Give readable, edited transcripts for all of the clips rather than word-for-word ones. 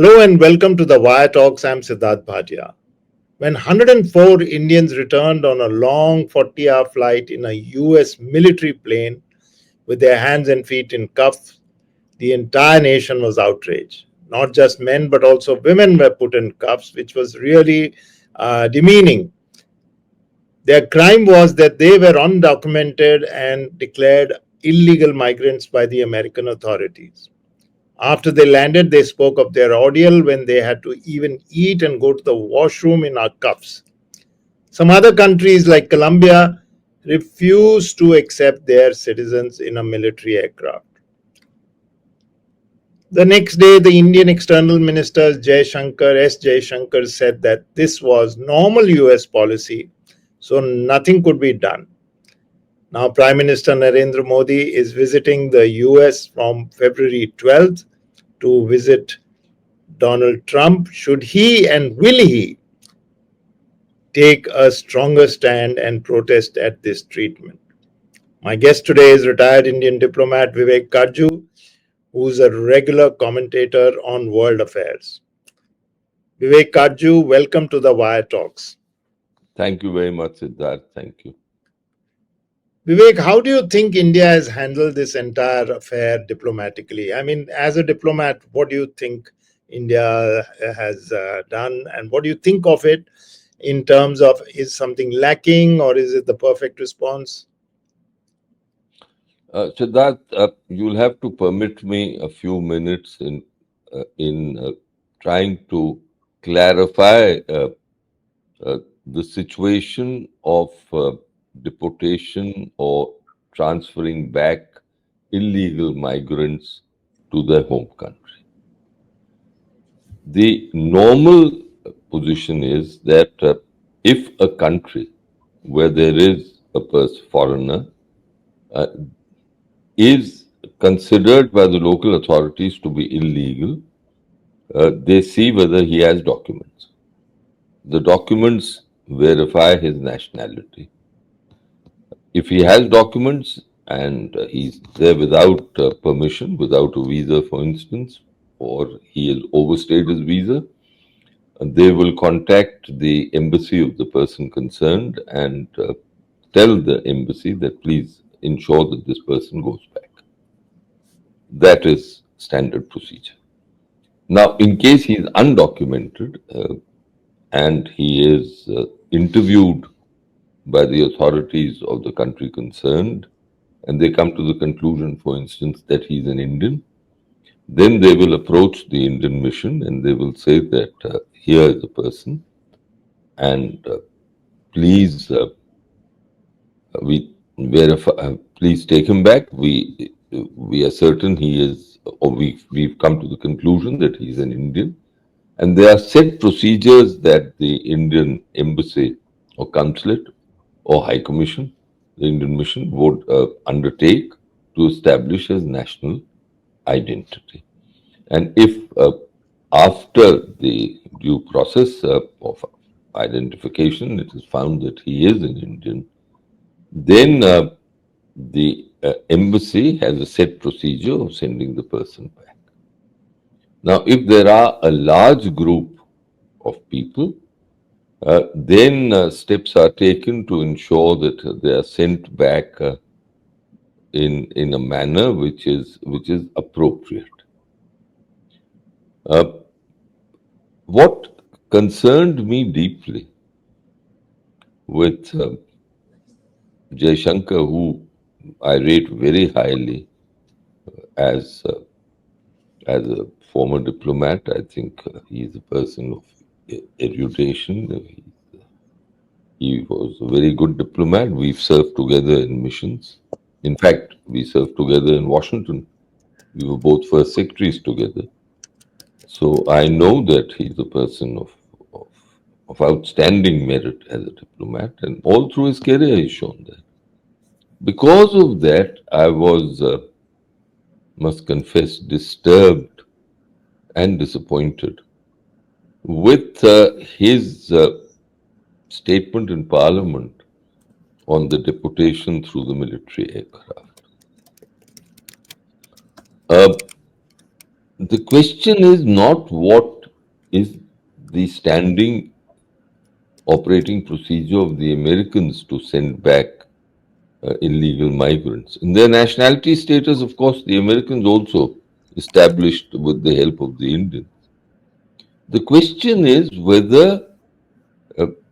Hello and welcome to the Wire Talks. I'm Sidharth Bhatia. When 104 Indians returned on a long 40-hour flight in a US military plane with their hands and feet in cuffs, the entire nation was outraged. Not just men, but also women were put in cuffs, which was really demeaning. Their crime was that they were undocumented and declared illegal migrants by the American authorities. After they landed, they spoke of their ordeal when they had to even eat and go to the washroom in our cups. Some other countries, like Colombia, refused to accept their citizens in a military aircraft. The next day, the Indian External Minister Jaishankar said that this was normal US policy, so nothing could be done. Now, Prime Minister Narendra Modi is visiting the US from February 12th to visit Donald Trump. Should he and will he take a stronger stand and protest at this treatment? My guest today is retired Indian diplomat Vivek Katju, who's a regular commentator on world affairs. Vivek Katju, welcome to the Wire Talks. Thank you very much, Siddharth. Thank you. Vivek, how do you think India has handled this entire affair diplomatically? I mean, as a diplomat, what do you think India has done, and what do you think of it in terms of, is something lacking or is it the perfect response? Siddharth, you'll have to permit me a few minutes in trying to clarify the situation of deportation or transferring back illegal migrants to their home country. The normal position is that if a country where there is a foreigner is considered by the local authorities to be illegal, they see whether he has documents. The documents verify his nationality. If he has documents and he's there without permission, without a visa, for instance, or he has overstayed his visa, they will contact the embassy of the person concerned and tell the embassy that please ensure that this person goes back. That is standard procedure. Now, in case he is undocumented and he is interviewed by the authorities of the country concerned, and they come to the conclusion, for instance, that he is an Indian, then they will approach the Indian mission and they will say that here is a person, and please we verify. Please take him back. We are certain he is, or we've come to the conclusion that he is an Indian, and there are set procedures that the Indian embassy or consulate or High Commission, the Indian mission, would undertake to establish his national identity. And if after the due process of identification it is found that he is an Indian, then the embassy has a set procedure of sending the person back. Now, if there are a large group of people, then steps are taken to ensure that they are sent back in a manner which is appropriate. What concerned me deeply with Jaishankar, who I rate very highly as a former diplomat, I think he is a person of erudition. He was a very good diplomat. We've served together in missions. In fact, we served together in Washington. We were both first secretaries together. So I know that he's a person of outstanding merit as a diplomat, and all through his career he's shown that. Because of that, I was, must confess, disturbed and disappointed with his statement in Parliament on the deportation through the military aircraft. the question is not what is the standing operating procedure of the Americans to send back illegal migrants. In their nationality status, of course, the Americans also established with the help of the Indians. The question is whether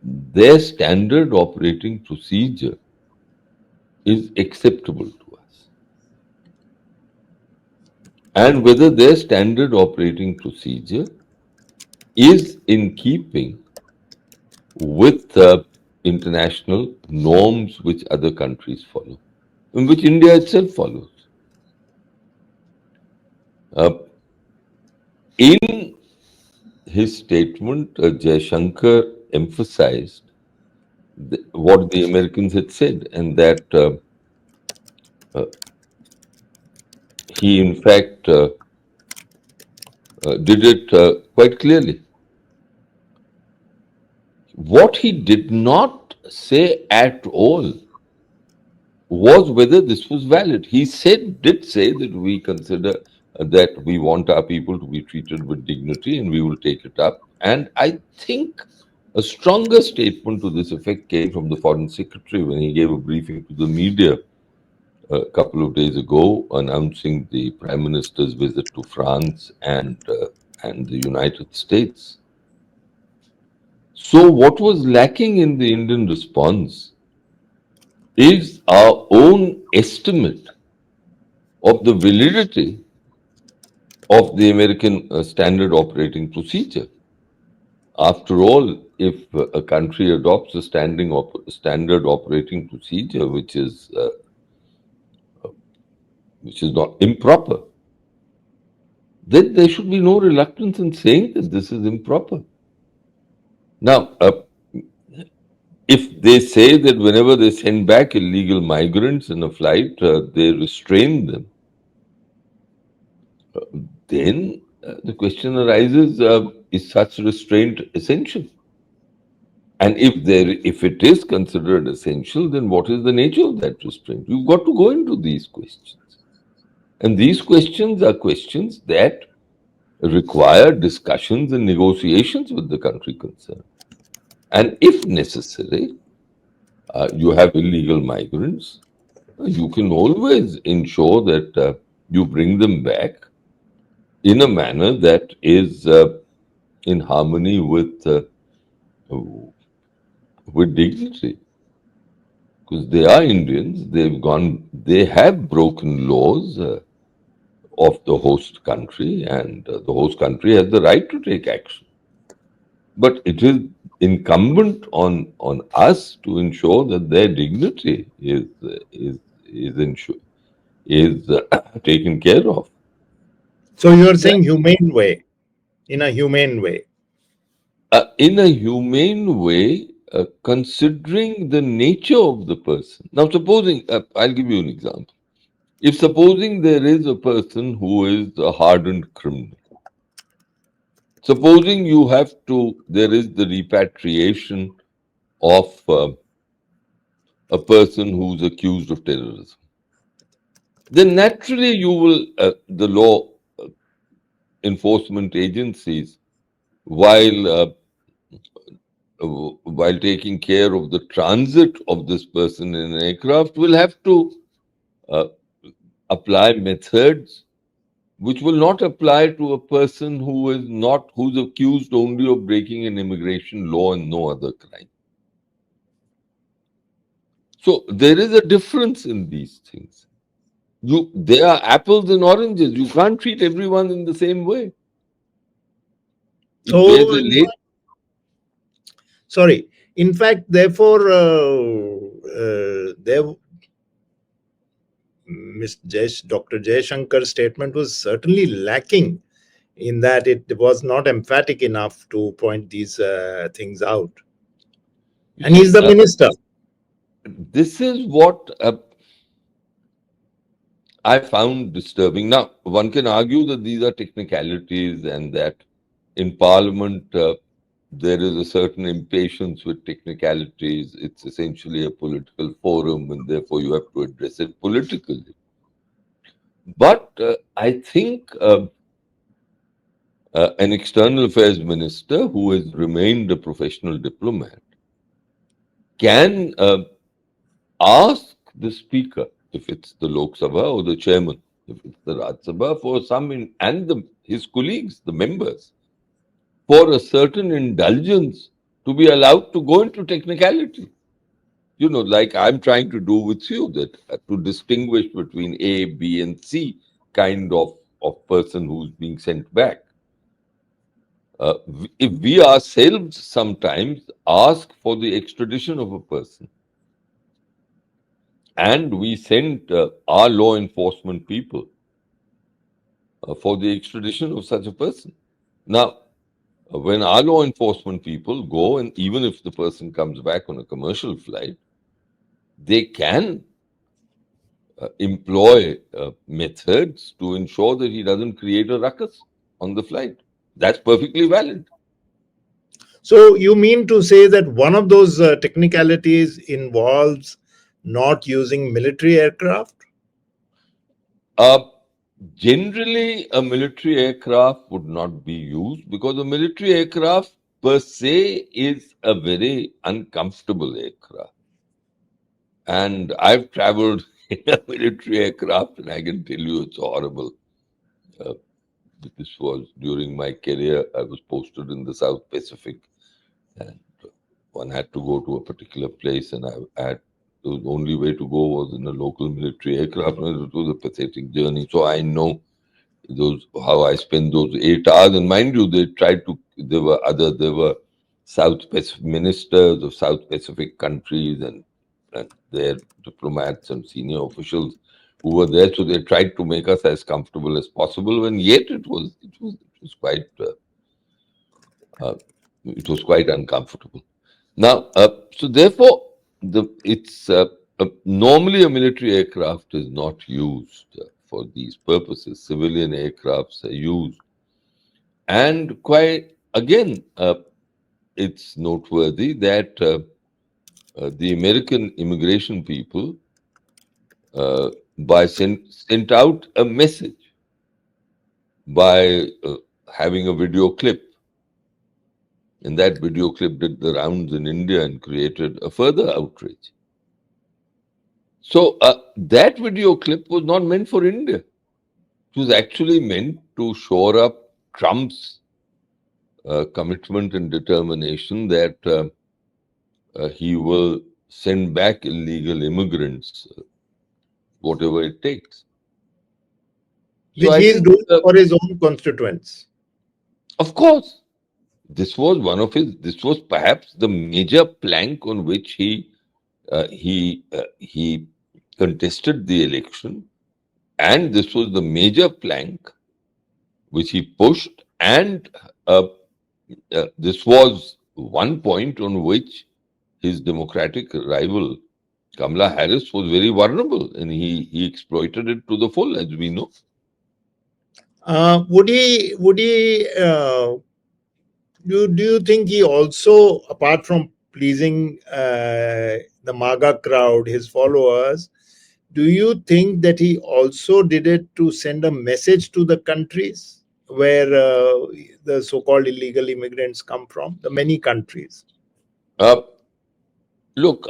their standard operating procedure is acceptable to us, and whether their standard operating procedure is in keeping with international norms which other countries follow, and which India itself follows. Uh, in his statement, Jaishankar emphasized what the Americans had said, and that uh, he, in fact, did it quite clearly. What he did not say at all was whether this was valid. He did say that we consider that we want our people to be treated with dignity and we will take it up. And I think a stronger statement to this effect came from the Foreign Secretary when he gave a briefing to the media a couple of days ago, announcing the Prime Minister's visit to France and the United States. So, what was lacking in the Indian response is our own estimate of the validity of the American standard operating procedure. After all, if a country adopts a standard operating procedure which is not improper, then there should be no reluctance in saying that this is improper. Now, if they say that whenever they send back illegal migrants in a flight, they restrain them, then the question arises: is such restraint essential? And if it is considered essential, then what is the nature of that restraint? You've got to go into these questions, and these questions are questions that require discussions and negotiations with the country concerned. And if necessary, you have illegal migrants, you can always ensure that you bring them back in a manner that is in harmony with dignity, because they are Indians. They have broken laws of the host country, and the host country has the right to take action. But it is incumbent on us to ensure that their dignity is taken care of. So you are saying humane way, in a humane way. In a humane way, considering the nature of the person. Now, supposing, I'll give you an example. If supposing there is a person who is a hardened criminal, supposing there is the repatriation of a person who's accused of terrorism, then naturally the law enforcement agencies, while while taking care of the transit of this person in an aircraft, will have to uh, apply methods which will not apply to a person who's accused only of breaking an immigration law and no other crime. So there is a difference in these things. They are apples and oranges. You can't treat everyone in the same way. If there's So, a late sorry. In fact, therefore, there, Dr. Jaishankar's statement was certainly lacking in that it was not emphatic enough to point these things out. And he's the minister. this is what I found disturbing. Now, one can argue that these are technicalities and that in Parliament there is a certain impatience with technicalities. It's essentially a political forum and therefore you have to address it politically. But I think An external affairs minister who has remained a professional diplomat can ask the speaker, if it's the Lok Sabha, or the chairman, if it's the Raj Sabha, for some and his colleagues, the members, for a certain indulgence to be allowed to go into technicality. Like I'm trying to do with you, that to distinguish between A, B, and C kind of person who's being sent back. If we ourselves sometimes ask for the extradition of a person, and we send our law enforcement people for the extradition of such a person. Now, when our law enforcement people go, and even if the person comes back on a commercial flight, they can employ methods to ensure that he doesn't create a ruckus on the flight. That's perfectly valid. So you mean to say that one of those technicalities involves not using military aircraft? Uh, Generally, a military aircraft would not be used because a military aircraft per se is a very uncomfortable aircraft. And I've traveled in a military aircraft, and I can tell you it's horrible. Uh, this was during my career. I was posted in the South Pacific, and one had to go to a particular place, and I had the only way to go was in a local military aircraft, and it was a pathetic journey. So I know those how I spent those 8 hours. And mind you, they tried to. There were South Pacific ministers of South Pacific countries, and their diplomats and senior officials who were there. So they tried to make us as comfortable as possible. And yet uh, it was quite uncomfortable. Now, so therefore, it's normally a military aircraft is not used for these purposes. Civilian aircrafts are used, and quite again, it's noteworthy that the American immigration people sent out a message by having a video clip, and that video clip did the rounds in India and created a further outrage. So that video clip was not meant for India. It was actually meant to shore up Trump's commitment and determination that he will send back illegal immigrants, whatever it takes. So Which I he is think, doing for his own constituents. of course, this was perhaps the major plank on which he contested the election, and this was the major plank which he pushed, and this was one point on which his Democratic rival Kamala Harris was very vulnerable, and he exploited it to the full, as we know. Would he do you think he also, apart from pleasing the MAGA crowd, his followers, do you think that he also did it to send a message to the countries where the so-called illegal immigrants come from, the many countries? Uh, Look,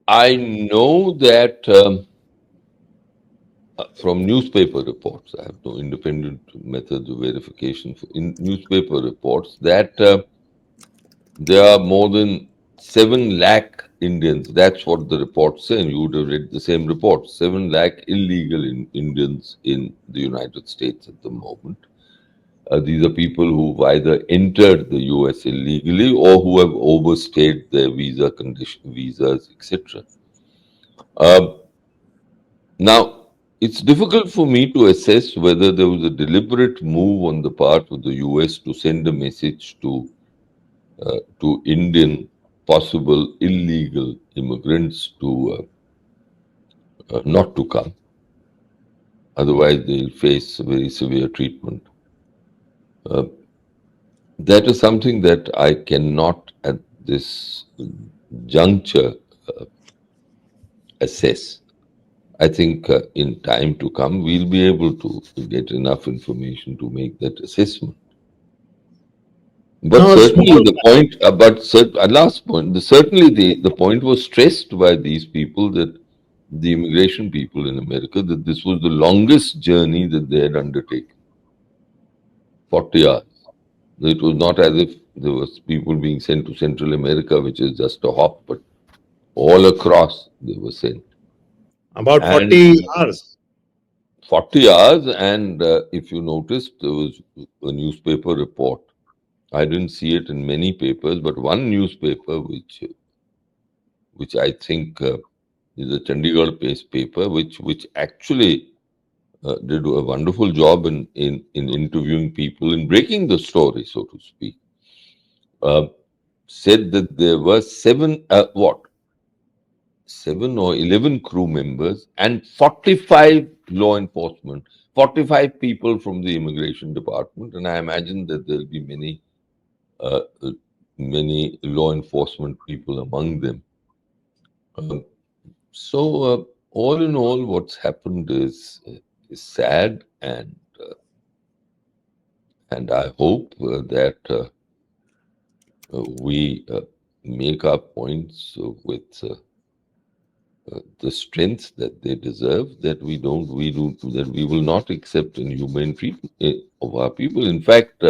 I know that from newspaper reports, I have no independent methods of verification. In newspaper reports, that there are more than 7 lakh Indians. That's what the reports say, and you would have read the same report. 7 lakh illegal Indians in the United States at the moment. These are people who've either entered the US illegally or who have overstayed their visas, etc. Uh, Now, it's difficult for me to assess whether there was a deliberate move on the part of the US to send a message to Indian possible illegal immigrants to not to come. Otherwise, they'll face very severe treatment. Uh, that is something that I cannot at this juncture assess. I think in time to come, we'll be able to get enough information to make that assessment. But Now, a certainly small the point, last point, certainly the point was stressed by these people, that the immigration people in America, that this was the longest journey that they had undertaken, 40 hours. It was not as if there was people being sent to Central America, which is just a hop, but all across they were sent. about And 40 hours. 40 hours, and if you noticed, there was a newspaper report. I didn't see it in many papers, but one newspaper, which I think is a Chandigarh-based paper, which actually did a wonderful job in interviewing people, in breaking the story, so to speak. Uh, Said that there were seven or 11 crew members and 45 law enforcement, 45 people from the immigration department, and I imagine that there'll be uh, many law enforcement people among them. Um, so, all in all, what's happened is sad, and I hope that we make our points with the strength that they deserve. That that we will not accept inhumane treatment of our people. In fact,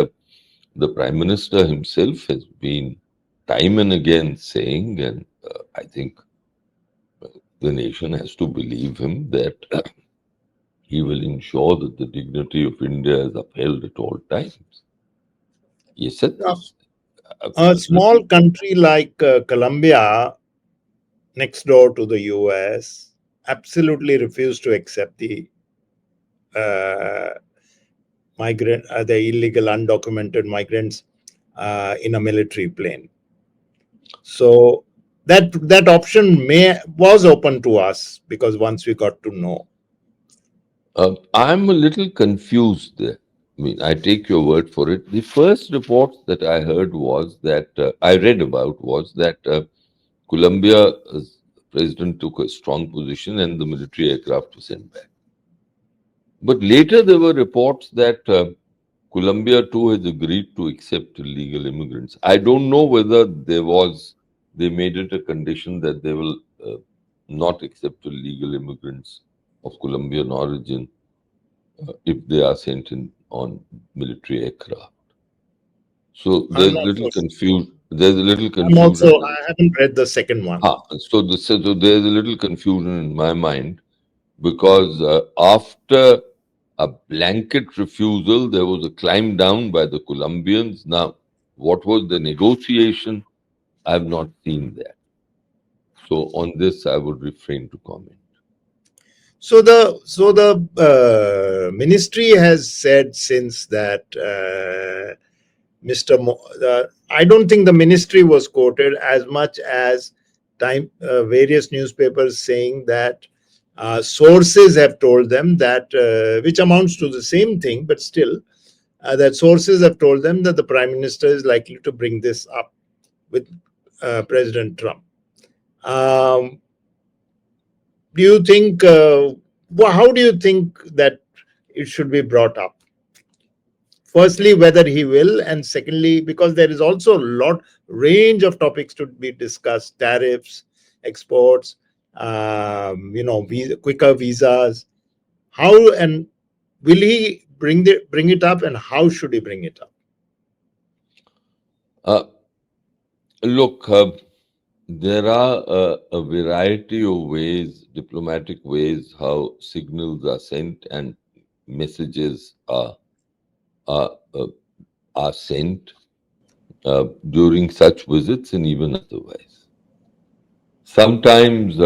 the Prime Minister himself has been time and again saying, and I think the nation has to believe him, that he will ensure that the dignity of India is upheld at all times. He said Now, this. a This small country like Colombia, next door to the US, absolutely refused to accept uh, the illegal undocumented migrants in a military plane. So that option was open to us, because once we got to know. I'm a little confused there. I mean, I take your word for it. The first report that I heard was that I read about was that Colombia's president took a strong position and the military aircraft was sent back. But later there were reports that Colombia too has agreed to accept illegal immigrants. I don't know whether they made it a condition that they will not accept illegal immigrants of Colombian origin if they are sent in on military aircraft. So I'm there's not little so sure. confusion. There's a little I'm also, confusion. I haven't read the second one. So there's a little confusion in my mind, because after a blanket refusal, there was a climb down by the Colombians. Now, what was the negotiation? I have not seen that. So on this, I would refrain to comment. So the ministry has said since that I don't think the ministry was quoted as much as various newspapers saying that sources have told them that, which amounts to the same thing, but still, that sources have told them that the prime minister is likely to bring this up with President Trump. Um, do you think? How do you think that it should be brought up? Firstly, whether he will, and secondly, because there is also a lot range of topics to be discussed: tariffs, exports, quicker visas. How and will he bring it up, and how should he bring it up? Uh, Look, there are a variety of ways, diplomatic ways, how signals are sent and messages are, uh, are sent during such visits and even otherwise. Sometimes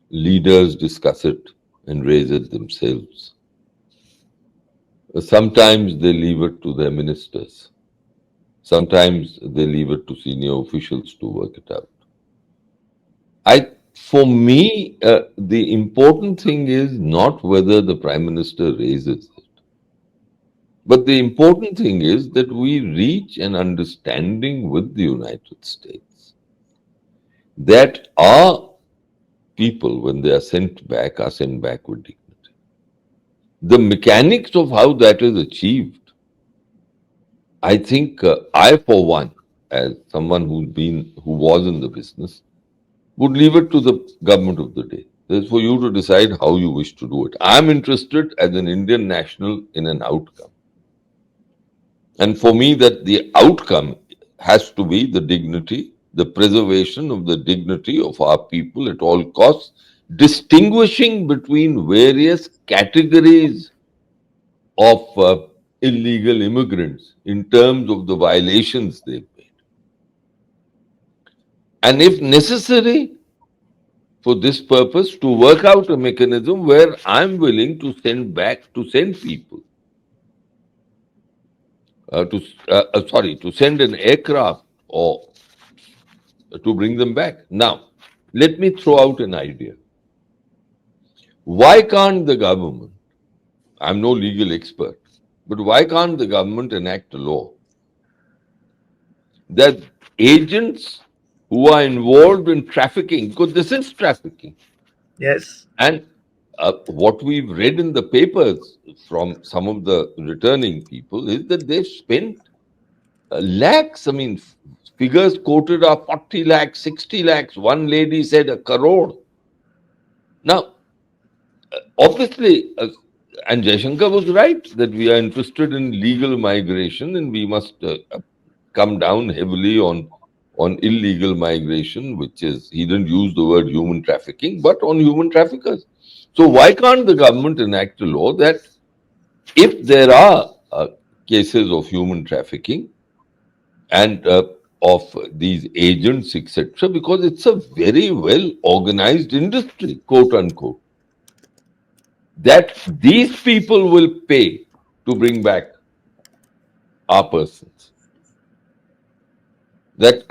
leaders discuss it and raise it themselves. Sometimes they leave it to their ministers. Sometimes they leave it to senior officials to work it out. For me, the important thing is not whether the prime minister raises it, but the important thing is that we reach an understanding with the United States that our people, when they are sent back with dignity. The mechanics of how that is achieved, I think for one, as someone who was in the business, would leave it to the government of the day. It's for you to decide how you wish to do it. I'm interested as an Indian national in an outcome. And for me, that the outcome has to be the dignity, the preservation of the dignity of our people at all costs, distinguishing between various categories of illegal immigrants in terms of the violations they've made. And if necessary, for this purpose, to work out a mechanism where I'm willing to send people, to send an aircraft or to bring them back. Now, let me throw out an idea. Why can't the government, I'm no legal expert, but why can't the government enact a law that agents who are involved in trafficking, because this is trafficking, Yes. and what we've read in the papers from some of the returning people is that they've spent lakhs. I mean, figures quoted are 40 lakhs, 60 lakhs. One lady said a crore. Now, obviously, and Jaishankar was right that we are interested in legal migration and we must come down heavily on illegal migration, which is, he didn't use the word human trafficking, but on human traffickers. So why can't the government enact a law that if there are cases of human trafficking and of these agents, etc., because it's a very well organized industry, quote unquote, that these people will pay to bring back our persons. That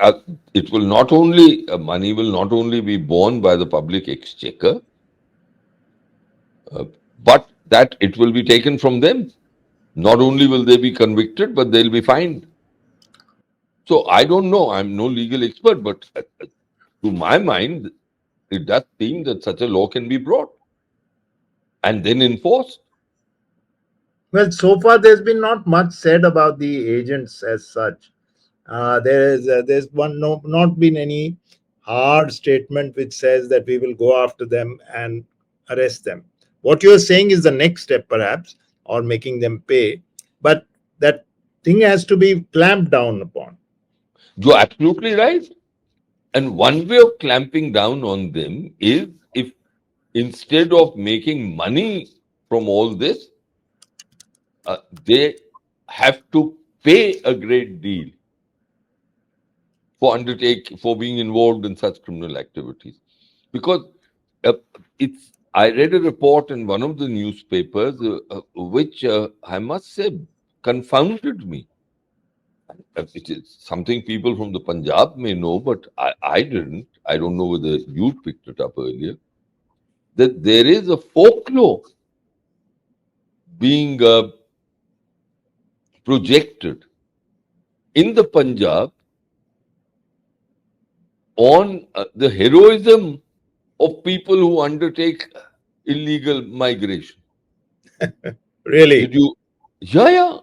it will not only, money will not only be borne by the public exchequer, uh, but that it will be taken from them. Not only will they be convicted, but they'll be fined. So I don't know, I'm no legal expert, but to my mind, it does seem that such a law can be brought and then enforced. Well, so far there's been not much said about the agents as such. There's one no not been any hard statement which says that we will go after them and arrest them. What you're saying is the next step, perhaps, or making them pay, but that thing has to be clamped down upon. You're absolutely right. And one way of clamping down on them is if instead of making money from all this, they have to pay a great deal for being involved in such criminal activities. Because uh, it's I read a report in one of the newspapers which I must say confounded me. It is something people from the Punjab may know, but I didn't. I don't know whether you picked it up earlier. That there is a folklore being projected in the Punjab on the heroism of people who undertake illegal migration. Really, Did you? Yeah, yeah.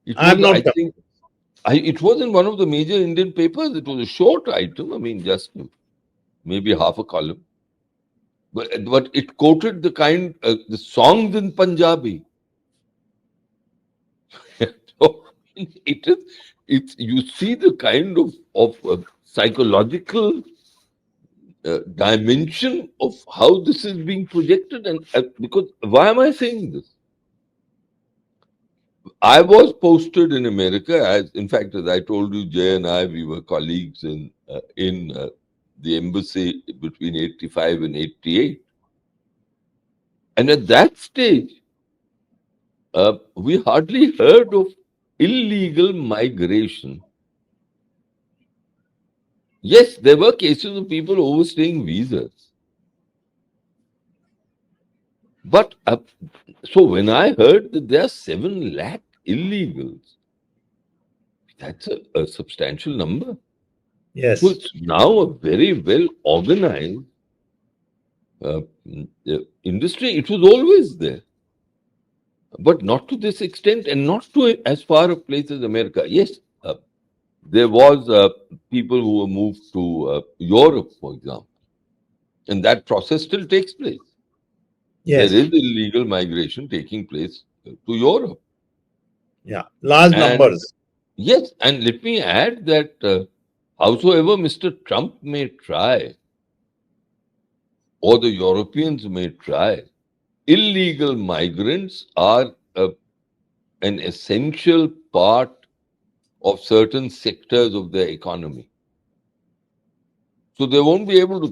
It I'm was, not. I think, it was in one of the major Indian papers. It was a short item. I mean, just maybe half a column. But it quoted the songs in Punjabi. So it is, it's, you see the kind of psychological dimension of how this is being projected. And because, why am I saying this? I was posted in America, as in fact, as I told you, Jay and I, we were colleagues in the embassy between 85 and 88. And at that stage, we hardly heard of illegal migration. Yes, there were cases of people overstaying visas. But so when I heard that there are 7 lakh illegals, that's a substantial number. So Yes. it's now a very well organized uh, industry, it was always there, but not to this extent and not to as far a place as America. Yes, there was people who were moved to Europe, for example, and that process still takes place. There Yes. is illegal migration taking place to Europe. Yeah. Large And numbers. yes, and let me add that howsoever Mr. Trump may try, or the Europeans may try, illegal migrants are an essential part of certain sectors of their economy. So they won't be able to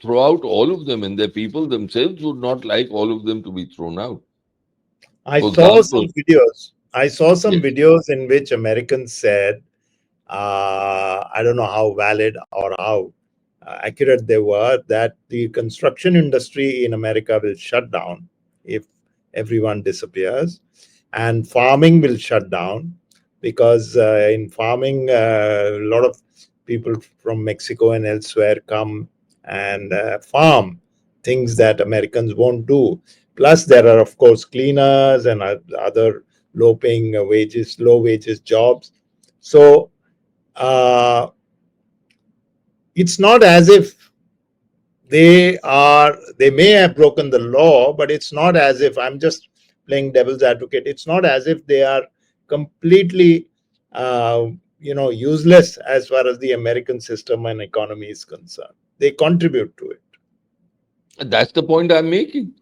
throw out all of them, and their people themselves would not like all of them to be thrown out. I For saw example, some videos. I saw some yes, videos in which Americans said, I don't know how valid or how accurate they were, that the construction industry in America will shut down if everyone disappears, and farming will shut down because in farming, a lot of people from Mexico and elsewhere come and farm things that Americans won't do. Plus, there are, of course, cleaners and other low wages jobs. So uh, it's not as if they may have broken the law, but it's not as if, I'm just playing devil's advocate, it's not as if they are completely useless as far as the American system and economy is concerned. They contribute to it. that's the point I'm making.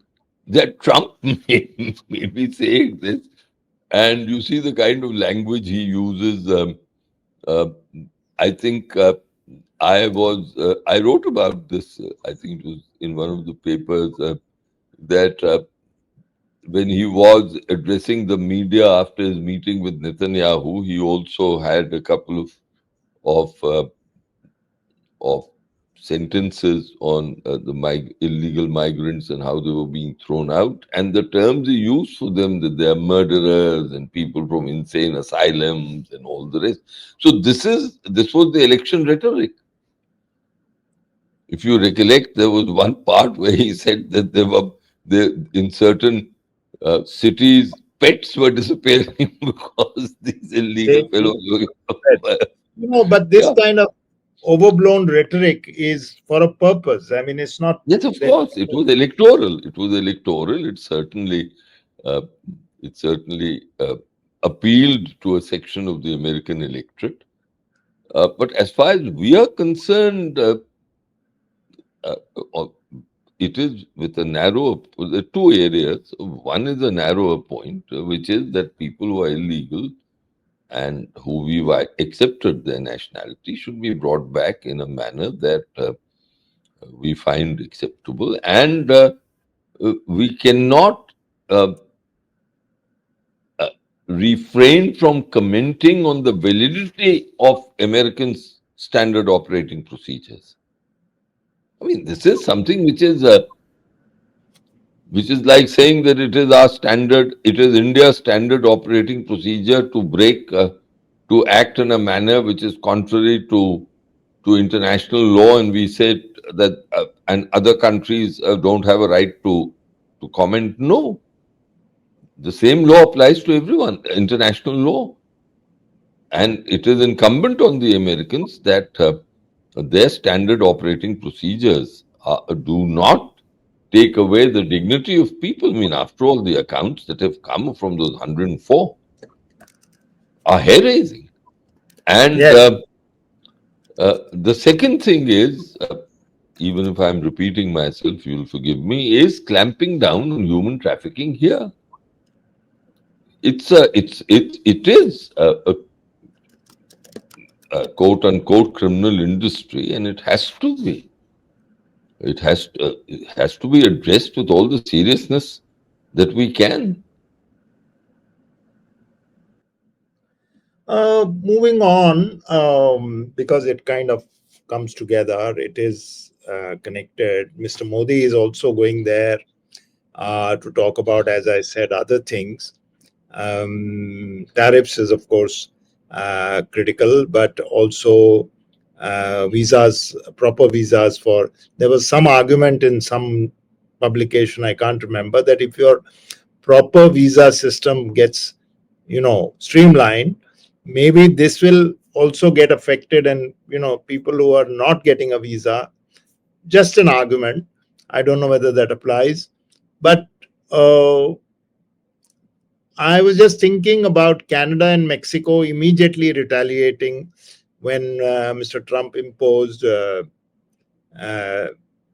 That Trump may be saying this, and you see the kind of language he uses. Uh, I think I wrote about this. I think it was in one of the papers that when he was addressing the media after his meeting with Netanyahu, he also had a couple of of sentences on the illegal migrants and how they were being thrown out, and the terms he used for them, that they are murderers and people from insane asylums and all the rest. So this was the election rhetoric. If you recollect, there was one part where he said that there in certain cities, pets were disappearing because these They, illegal fellows were. but this Yeah, kind of overblown rhetoric is for a purpose. I mean, it's not yes, of that. course, it was electoral. It was electoral. Uh, it certainly appealed to a section of the American electorate. But as far as we are concerned, uh, uh, it is with a narrow, two areas. One is a narrower point, which is that people who are illegal and who we've accepted their nationality should be brought back in a manner that we find acceptable, and we cannot uh, uh, refrain from commenting on the validity of Americans' standard operating procedures. I mean, this is something which is like saying that it is our standard, it is India's standard operating procedure to to act in a manner which is contrary to international law, and we said that and other countries don't have a right to comment. No, the same law applies to everyone, international law, and it is incumbent on the Americans that their standard operating procedures do not take away the dignity of people. I mean, after all, the accounts that have come from those 104 are hair raising. And Yes. the second thing is, even if I'm repeating myself, you'll forgive me, is clamping down on human trafficking here. It is a quote unquote criminal industry, and it has to be. It has to be addressed with all the seriousness that we can. Moving on, because it kind of comes together, it is connected. Mr. Modi is also going there to talk about, as I said, other things. Tariffs is, of course, critical, but also visas, proper visas for. There was some argument in some publication, I can't remember, that if your proper visa system gets, streamlined, maybe this will also get affected, and people who are not getting a visa, just an argument, I don't know whether that applies, but uh, I was just thinking about Canada and Mexico immediately retaliating when Mr. Trump imposed uh,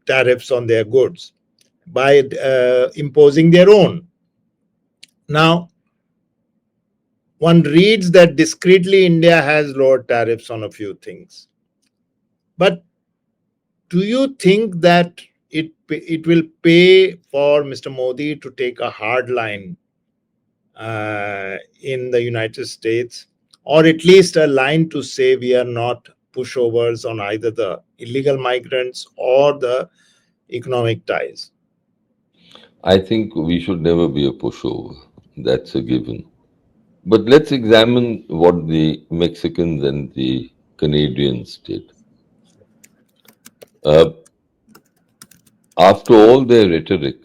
tariffs on their goods by imposing their own. Now, one reads that discreetly India has lowered tariffs on a few things. But do you think that it will pay for Mr. Modi to take a hard line in the United States, or at least a line to say we are not pushovers on either the illegal migrants or the economic ties? I think we should never be a pushover. That's a given. But let's examine what the Mexicans and the Canadians did. Uh, After all their rhetoric,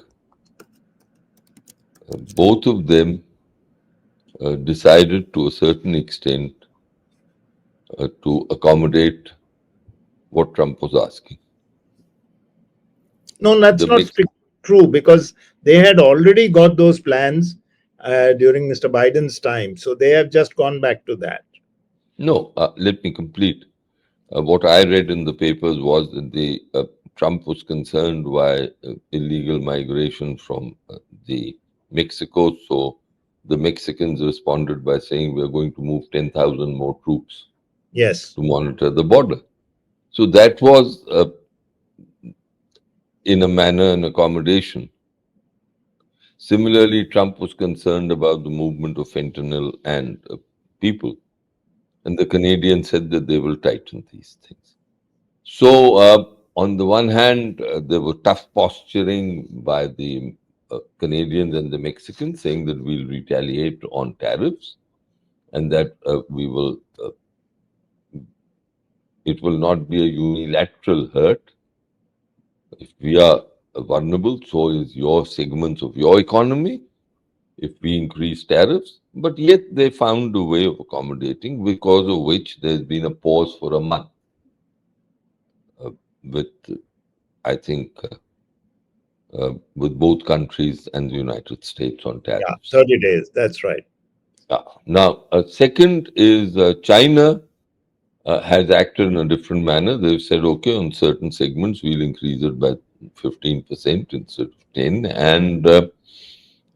both of them decided to a certain extent to accommodate what Trump was asking. No, that's The not Mex- strictly true, because they had already got those plans during Mr. Biden's time. So they have just gone back to that. no, let me complete. What I read in the papers was that the Trump was concerned by illegal migration from the Mexico, so the Mexicans responded by saying we are going to move 10,000 more troops Yes. to monitor the border. So that was, in a manner, an accommodation. Similarly, Trump was concerned about the movement of fentanyl and people, and the Canadians said that they will tighten these things. So, on the one hand, there was tough posturing by the Canadians and the Mexicans saying that we'll retaliate on tariffs and that it will not be a unilateral hurt. If we are vulnerable, so is your segments of your economy if we increase tariffs. But yet they found a way of accommodating, because of which there's been a pause for a month with, I think, with both countries and the United States on Yeah. tariffs. 30 days. That's right. Now, second is China has acted in a different manner. They've said, okay, on certain segments, we'll increase it by 15% instead of 10, and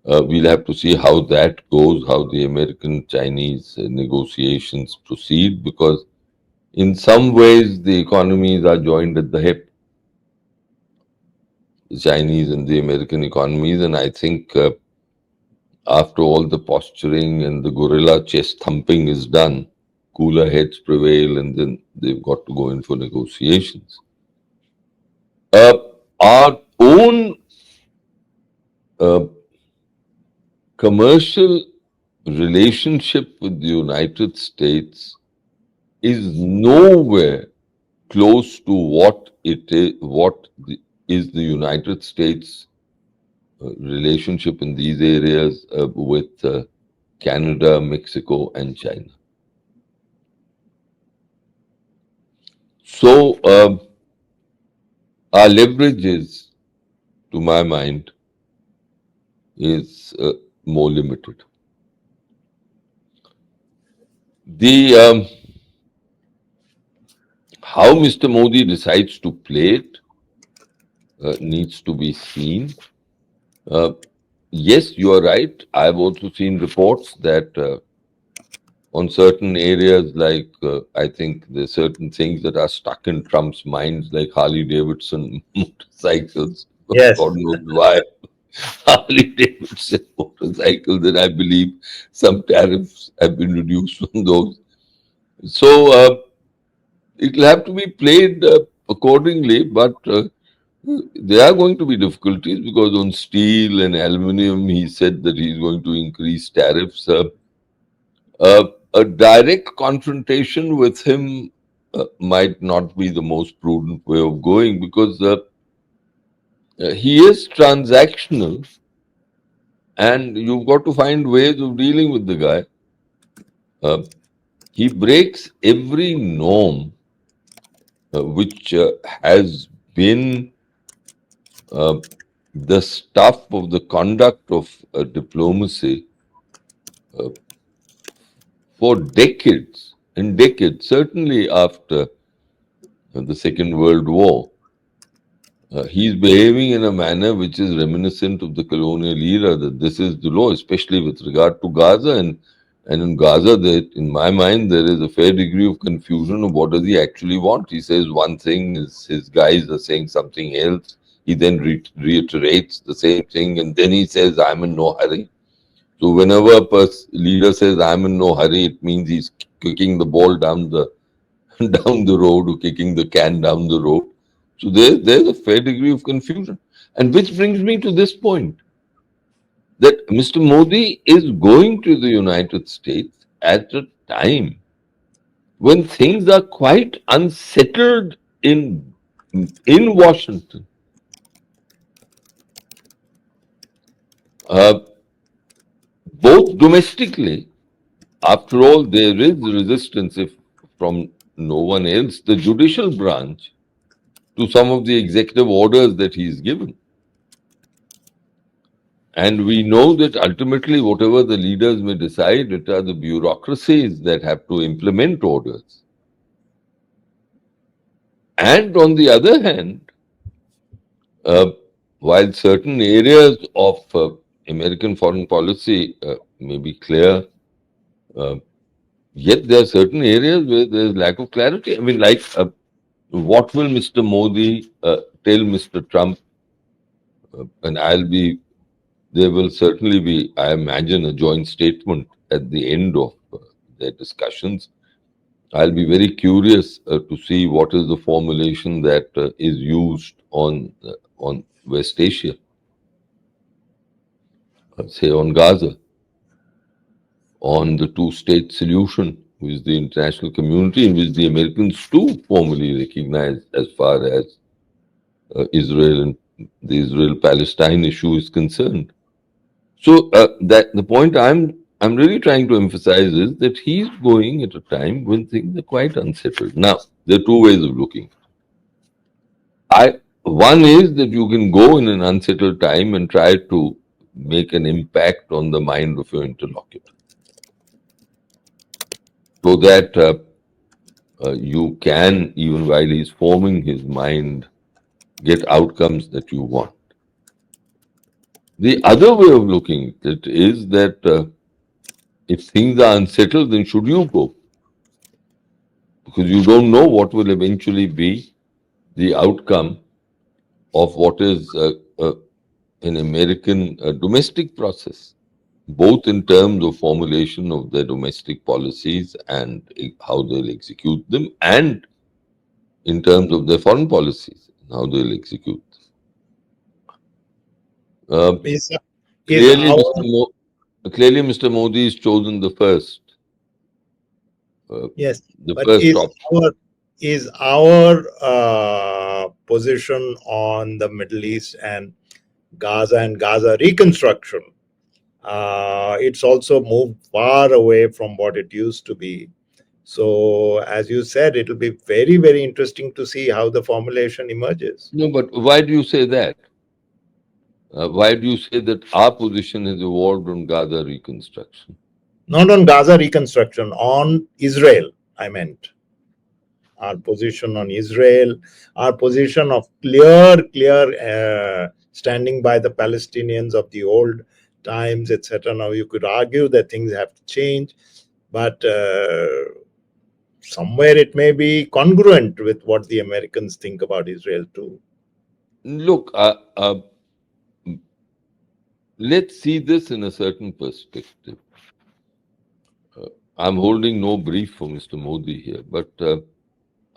we'll have to see how that goes, how the American-Chinese negotiations proceed, because in some ways the economies are joined at the hip, the Chinese and the American economies, and I think after all the posturing and the gorilla chest thumping is done, cooler heads prevail, and then they've got to go in for negotiations. Our own uh, commercial relationship with the United States is nowhere close to what is the United States relationship in these areas with Canada, Mexico, and China. So our leverage is, to my mind, is more limited. The how Mr. Modi decides to play it needs to be seen. Yes, you are right. I've also seen reports that on certain areas, like I think there's certain things that are stuck in Trump's minds, like Harley Davidson motorcycles. Yes. God knows why Harley Davidson motorcycles, and I believe some tariffs have been reduced on those. So it'll have to be played accordingly, but there are going to be difficulties because on steel and aluminium, he said that he's going to increase tariffs. A direct confrontation with him might not be the most prudent way of going, because He is transactional, and you've got to find ways of dealing with the guy. Uh, he breaks every norm which has been uh, the stuff of the conduct of diplomacy for decades and decades, certainly after the Second World War. He's behaving in a manner which is reminiscent of the colonial era, that this is the law, especially with regard to Gaza. And in Gaza, there, in my mind, there is a fair degree of confusion of what does he actually want. He says one thing, his guys are saying something else. He then reiterates the same thing, and then he says, I'm in no hurry. So whenever a leader says, I'm in no hurry, it means he's kicking the ball down the down the road or kicking the can down the road. So there's a fair degree of confusion. And which brings me to this point that Mr. Modi is going to the United States at a time when things are quite unsettled in Washington. Uh, Both domestically, after all, there is resistance if from no one else, the judicial branch, to some of the executive orders that he's given. And we know that ultimately, whatever the leaders may decide, it are the bureaucracies that have to implement orders. And on the other hand, uh, while certain areas of American foreign policy may be clear, uh, yet there are certain areas where there is lack of clarity. I mean, like, what will Mr. Modi tell Mr. Trump? And there will certainly be, I imagine, a joint statement at the end of their discussions. I'll be very curious to see what is the formulation that is used on West Asia, say on Gaza, on the two-state solution, which the international community and which the Americans too formally recognize as far as Israel and the Israel-Palestine issue is concerned. So that the point I'm really trying to emphasize is that he's going at a time when things are quite unsettled. Now, there are two ways of looking. One is that you can go in an unsettled time and try to make an impact on the mind of your interlocutor, so that you can, even while he's forming his mind, get outcomes that you want. The other way of looking at it is that if things are unsettled, then should you go? Because you don't know what will eventually be the outcome of what is an American domestic process, both in terms of formulation of their domestic policies and how they'll execute them, and in terms of their foreign policies and how they'll execute them. Is, is Clearly, our clearly, Mr. Modi has chosen uh, yes, the but first option. is our position on the Middle East and Gaza reconstruction? It's also moved far away from what it used to be. So, as you said, it'll be very, very interesting to see how the formulation emerges. No, but why do you say that? Why do you say that our position has evolved on Gaza reconstruction? Not on Gaza reconstruction, on Israel, I meant. Our position on Israel, our position of clear standing by the Palestinians of the old times, etc. Now, you could argue that things have to change, but somewhere it may be congruent with what the Americans think about Israel too. Look, let's see this in a certain perspective. I'm holding no brief for Mr. Modi here, but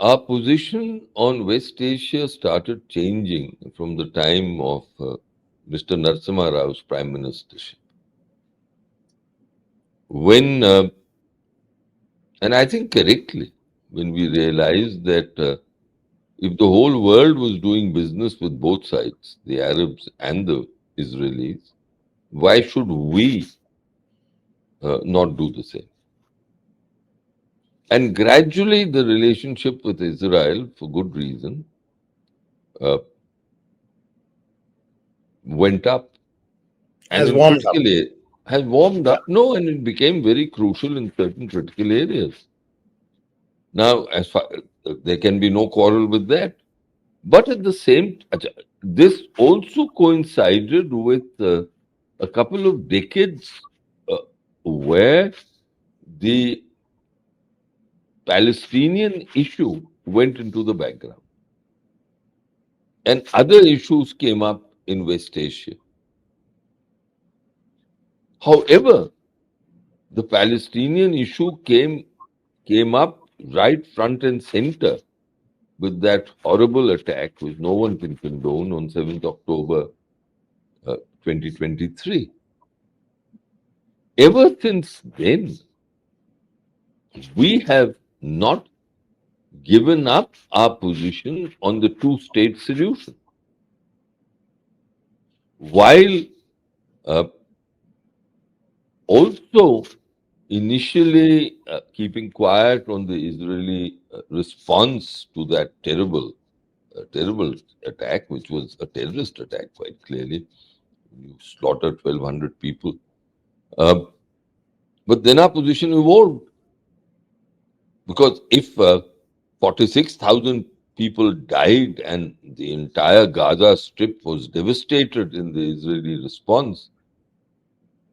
our position on West Asia started changing from the time of Mr. Narasimha Rao's prime ministership. When, and I think correctly, when we realized that If the whole world was doing business with both sides, the Arabs and the Israelis, why should we not do the same? And gradually, the relationship with Israel, for good reason, uh, went up, and has in warmed up. critical areas has warmed Yeah. up. No, and it became very crucial in certain critical areas. Now, as far there can be no quarrel with that, but at the same, this also coincided with a couple of decades uh, where the Palestinian issue went into the background, and other issues came up in West Asia. However, the Palestinian issue came up right front and center with that horrible attack, which no one can condone, on 7th October 2023. Ever since then, we have not given up our position on the two-state solution. While uh, also initially keeping quiet on the Israeli response to that terrible attack, which was a terrorist attack, quite clearly. You slaughtered 1,200 people. Uh, but then our position evolved, because if 46,000 people died and the entire Gaza Strip was devastated in the Israeli response,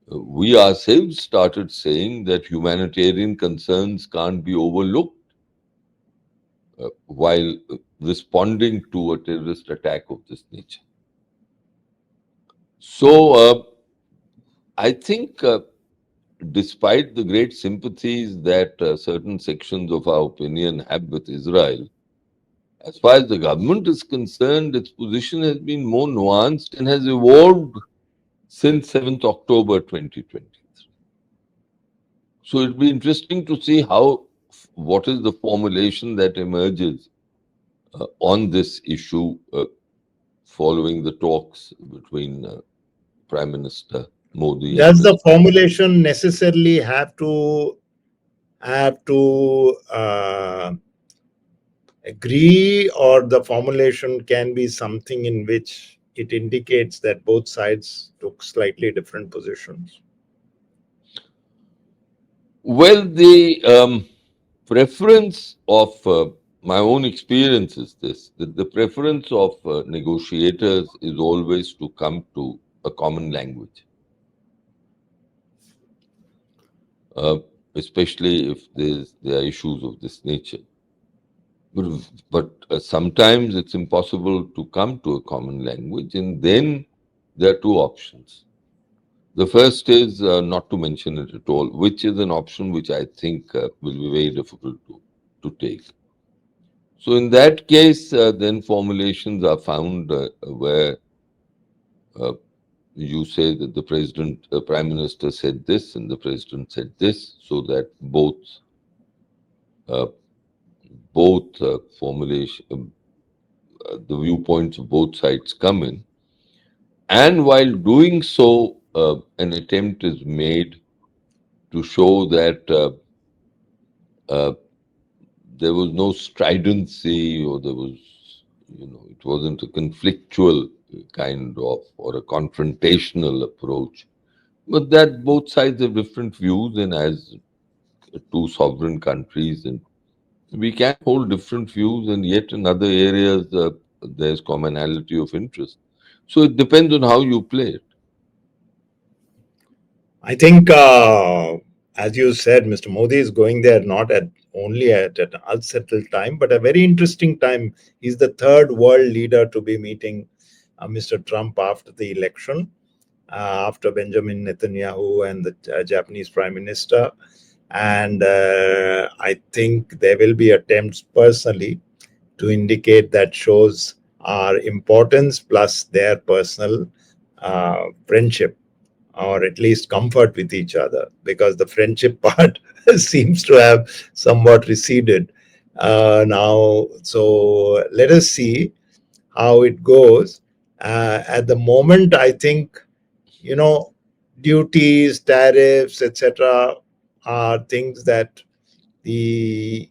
we ourselves started saying that humanitarian concerns can't be overlooked while responding to a terrorist attack of this nature. So, I think, despite the great sympathies that certain sections of our opinion have with Israel, as far as the government is concerned, its position has been more nuanced and has evolved since 7th October 2023. So it'll be interesting to see what is the formulation that emerges on this issue following the talks between Prime Minister Modi and Does the President. formulation necessarily have to agree, or the formulation can be something in which it indicates that both sides took slightly different positions? Well, the preference of my own experience is this, that the preference of negotiators is always to come to a common language, uh, especially if there are issues of this nature. But sometimes it's impossible to come to a common language, and then there are two options. The first is not to mention it at all, which is an option which I think will be very difficult to take. So in that case, then formulations are found where uh, you say that the president, prime minister said this, and the president said this, so that uh, both formulation, the viewpoints of both sides come in, and while doing so, an attempt is made to show that uh, there was no stridency, or there was, it wasn't a conflictual kind of, or a confrontational approach, but that both sides have different views, and as two sovereign countries, and we can hold different views, and yet in other areas there's commonality of interest. So it depends on how you play it. I think, as you said, Mr. Modi is going there not at only at an unsettled time, but a very interesting time. He's the third world leader to be meeting Mr. Trump after the election, after Benjamin Netanyahu and the Japanese Prime Minister. And I think there will be attempts personally to indicate that shows our importance plus their personal friendship, or at least comfort with each other, because the friendship part seems to have somewhat receded. Now, so let us see how it goes. At the moment, I think, you know, duties, tariffs, etc., are things that the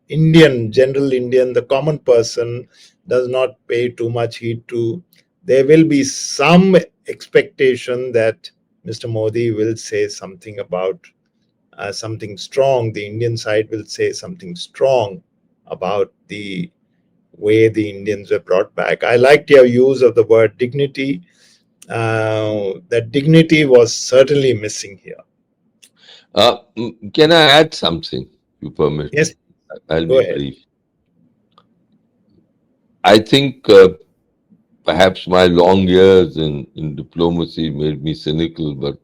general Indian, the common person does not pay too much heed to. There will be some expectation that Mr. Modi will say something about something strong. The Indian side will say something strong about the way the Indians were brought back. I liked your use of the word dignity. That dignity was certainly missing here. Can I add something, if you permit Yes, me? I'll go be ahead. brief. I think perhaps my long years in diplomacy made me cynical, but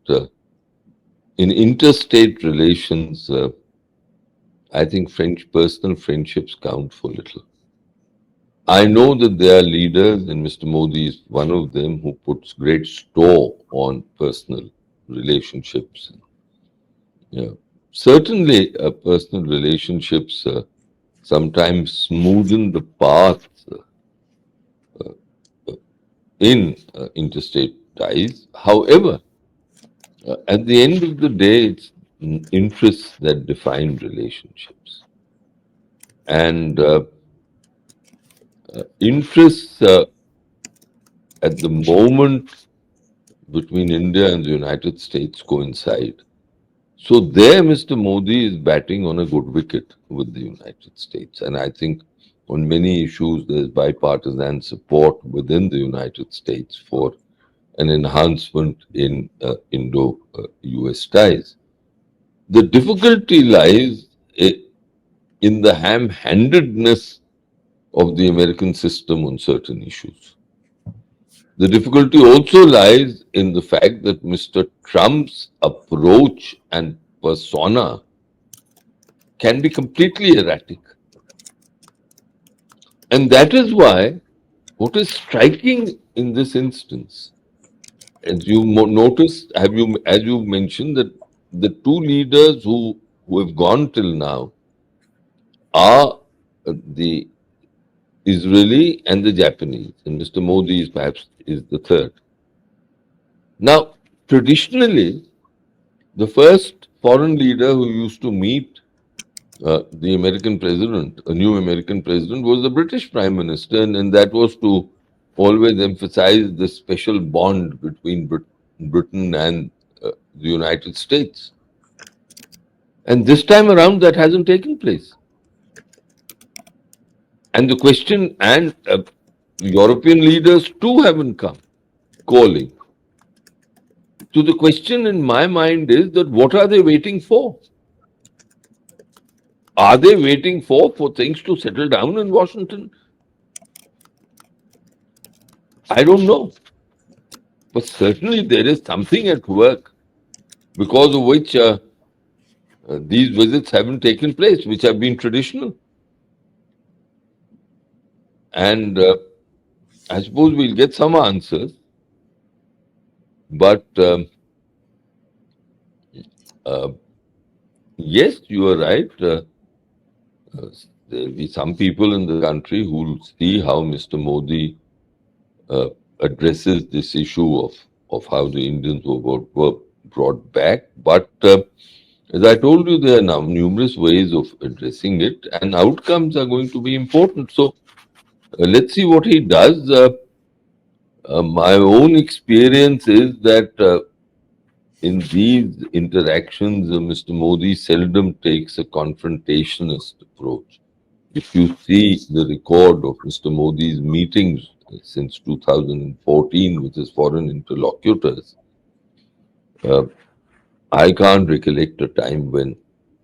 in interstate relations, I think personal friendships count for little. I know that there are leaders, and Mr. Modi is one of them, who puts great store on personal relationships. Yeah. Certainly, personal relationships sometimes smoothen the path in interstate ties. However, at the end of the day, it's interests that define relationships. And interests at the moment between India and the United States coincide. So there, Mr. Modi is batting on a good wicket with the United States. And I think on many issues, there's bipartisan support within the United States for an enhancement in Indo-US ties. The difficulty lies in the ham-handedness of the American system on certain issues. The difficulty also lies in the fact that Mr. Trump's approach and persona can be completely erratic. And that is why what is striking in this instance, as you noticed, as you mentioned, that the two leaders who have gone till now are the Israeli and the Japanese, and Mr. Modi is perhaps is the third. Now, traditionally, the first foreign leader who used to meet the American president, a new American president, was the British Prime Minister, and that was to always emphasize the special bond between Britain and the United States. And this time around, that hasn't taken place. And the question, and European leaders too haven't come calling. So the question in my mind is that what are they waiting for? Are they waiting for things to settle down in Washington? I don't know. But certainly there is something at work because of which these visits haven't taken place, which have been traditional. And I suppose we'll get some answers. But uh, yes, you are right. There'll be some people in the country who will see how Mr. Modi addresses this issue of how the Indians were brought back. But as I told you, there are now numerous ways of addressing it, and outcomes are going to be important. So let's see what he does. My own experience is that in these interactions, Mr. Modi seldom takes a confrontationist approach. If you see the record of Mr. Modi's meetings since 2014 with his foreign interlocutors, uh, I can't recollect a time when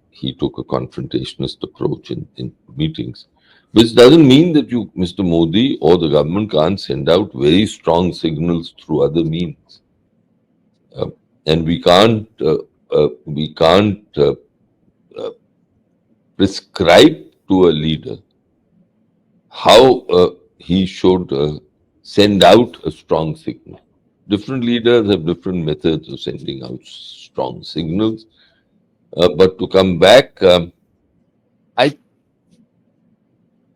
he took a confrontationist approach in meetings. Which doesn't mean that Mr. Modi or the government can't send out very strong signals through other means. Uh, and we can't prescribe to a leader how he should send out a strong signal. Different leaders have different methods of sending out strong signals. But to come back,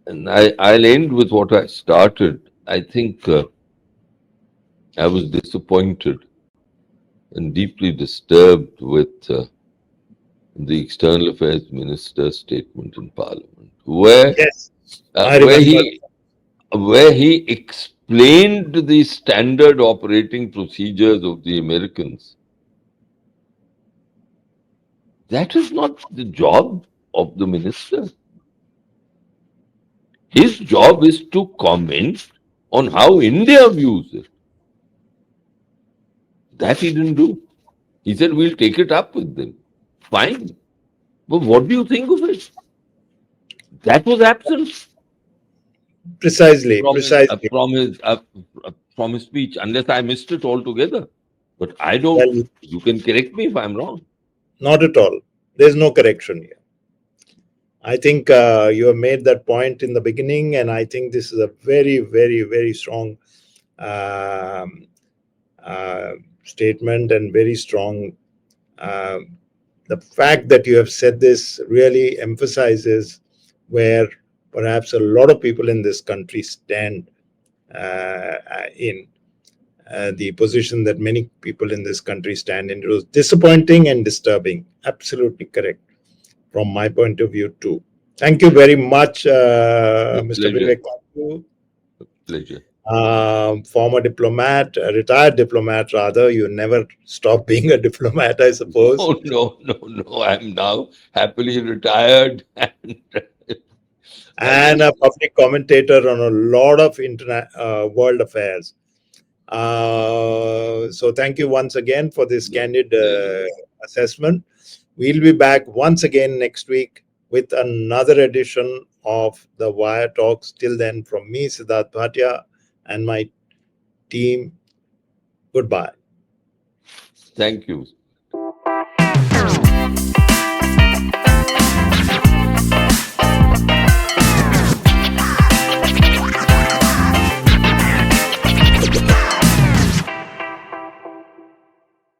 And I'll end with what I started. I think I was disappointed and deeply disturbed with the External Affairs Minister's statement in Parliament, Yes, I where remember. he explained the standard operating procedures of the Americans. That is not the job of the minister. His job is to comment on how India views it. That he didn't do. He said, we'll take it up with them. Fine. But what do you think of it? That was absent Precisely, precisely. from his speech, unless I missed it altogether. But I don't. Well, You can correct me if I'm wrong. not at all. There's no correction here. I think you have made that point in the beginning, and I think this is a very, very, very strong um, uh, statement and very strong. Um the fact that you have said this really emphasizes where perhaps a lot of people in this country stand in the position that many people in this country stand in. It was disappointing and disturbing. Absolutely correct from my point of view, too. Thank you very much, A Mr. pleasure. Vivek Katju, Pleasure. former diplomat, retired diplomat rather. You never stop being a diplomat, I suppose, No, no, no, no. I'm now happily retired, and and a public commentator on a lot of internet world affairs. So thank you once again for this no, candid pleasure. assessment. We'll be back once again next week with another edition of the Wire Talks. Till then, from me, Sidharth Bhatia, and my team, goodbye. Thank you.